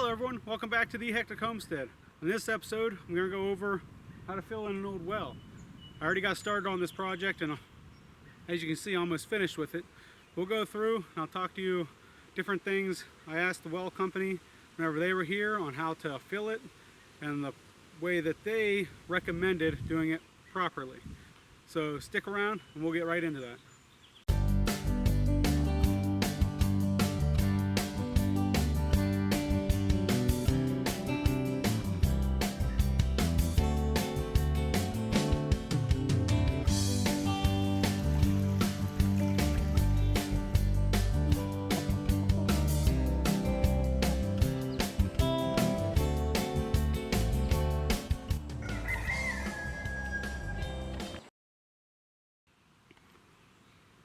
Hello everyone, welcome back to the Hectic Homestead. In this episode, I'm going to go over how to fill in an old well. I already got started on this project and as you can see, almost finished with it. We'll go through and I'll talk to you different things. I asked the well company whenever they were here on how to fill it and the way that they recommended doing it properly. So stick around and we'll get right into that.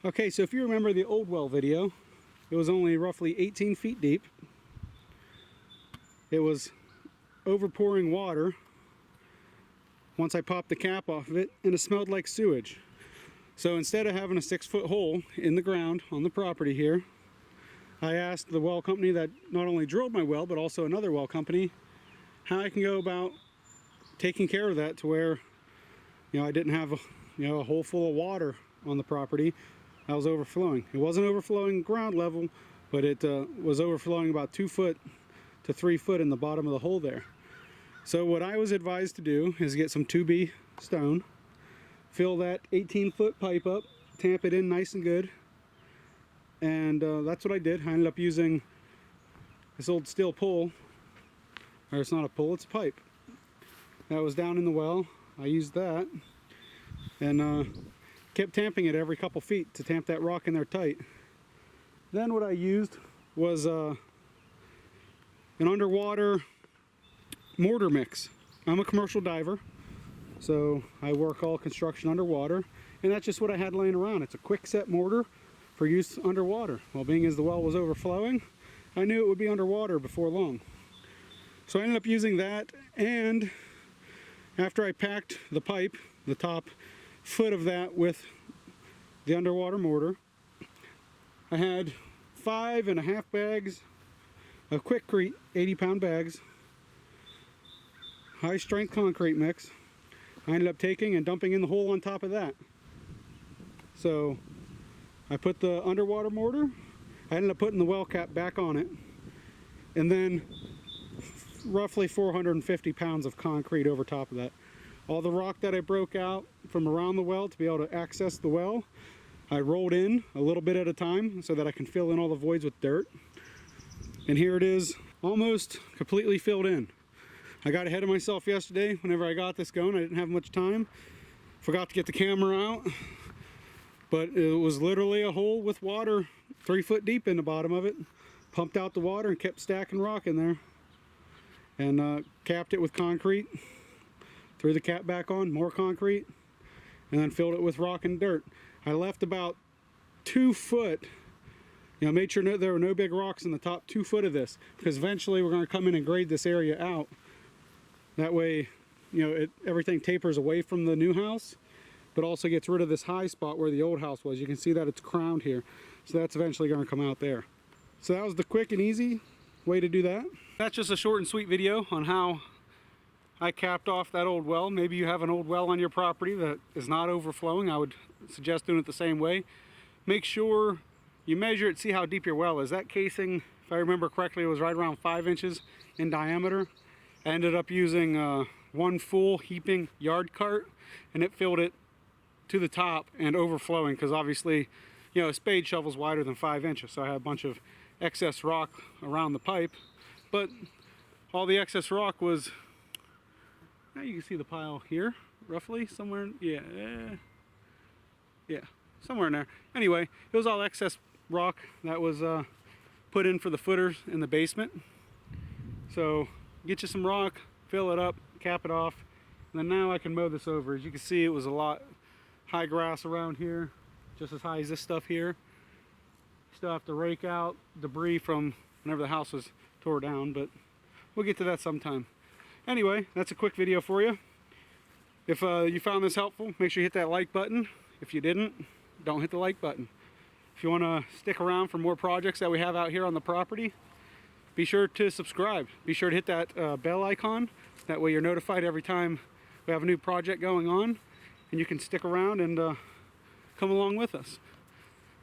Okay, so if you remember the old well video, it was only roughly 18 feet deep. It was overpouring water once I popped the cap off of it, and it smelled like sewage. So instead of having a 6-foot hole in the ground on the property here, I asked the well company that not only drilled my well, but also another well company, how I can go about taking care of that to where, I didn't have a hole full of water on the property. I was overflowing. It wasn't overflowing ground level, but it was overflowing about 2 foot to 3 foot in the bottom of the hole there. So what I was advised to do is get some 2B stone, fill that 18-foot pipe up, tamp it in nice and good, and that's what I did. I ended up using this old steel pole, or it's not a pole, it's a pipe. That was down in the well. I used that, and kept tamping it every couple feet to tamp that rock in there tight. Then what I used was an underwater mortar mix. I'm a commercial diver, so I work all construction underwater, and that's just what I had laying around. It's a quick set mortar for use underwater. Well, being as the well was overflowing, I knew it would be underwater before long. So I ended up using that, and after I packed the pipe, the top foot of that with the underwater mortar, I had 5.5 bags of Quickcrete 80-pound bags, high strength concrete mix. I ended up taking and dumping in the hole on top of that. So I put the underwater mortar, I ended up putting the well cap back on it, and then roughly 450 pounds of concrete over top of that. All the rock that I broke out from around the well to be able to access the well, I rolled in a little bit at a time so that I can fill in all the voids with dirt. And here it is, almost completely filled in. I got ahead of myself yesterday whenever I got this going. I didn't have much time. Forgot to get the camera out. But it was literally a hole with water 3 foot deep in the bottom of it. Pumped out the water and kept stacking rock in there. And capped it with concrete. Threw the cap back on, more concrete, and then filled it with rock and dirt. I left about 2 foot, made sure there were no big rocks in the top 2 foot of this, because eventually we're going to come in and grade this area out. That way, everything tapers away from the new house, but also gets rid of this high spot where the old house was. You can see that it's crowned here, so that's eventually going to come out there. So that was the quick and easy way to do that. That's just a short and sweet video on how I capped off that old well. Maybe you have an old well on your property that is not overflowing. I would suggest doing it the same way. Make sure you measure it, see how deep your well is. That casing, if I remember correctly, it was right around 5 inches in diameter. I ended up using one full heaping yard cart, and it filled it to the top and overflowing, because obviously, a spade shovel's wider than 5 inches, so I had a bunch of excess rock around the pipe. But all the excess rock was, now you can see the pile here, roughly, somewhere, yeah, somewhere in there. Anyway, it was all excess rock that was put in for the footers in the basement. So get you some rock, fill it up, cap it off, and then now I can mow this over. As you can see, it was a lot high grass around here, just as high as this stuff here. Still have to rake out debris from whenever the house was tore down, but we'll get to that sometime. Anyway, that's a quick video for you. If you found this helpful, make sure you hit that like button. If you didn't, don't hit the like button. If you want to stick around for more projects that we have out here on the property, be sure to subscribe. Be sure to hit that bell icon. That way you're notified every time we have a new project going on, and you can stick around and come along with us.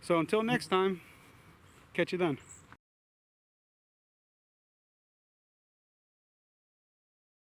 So until next time, catch you then.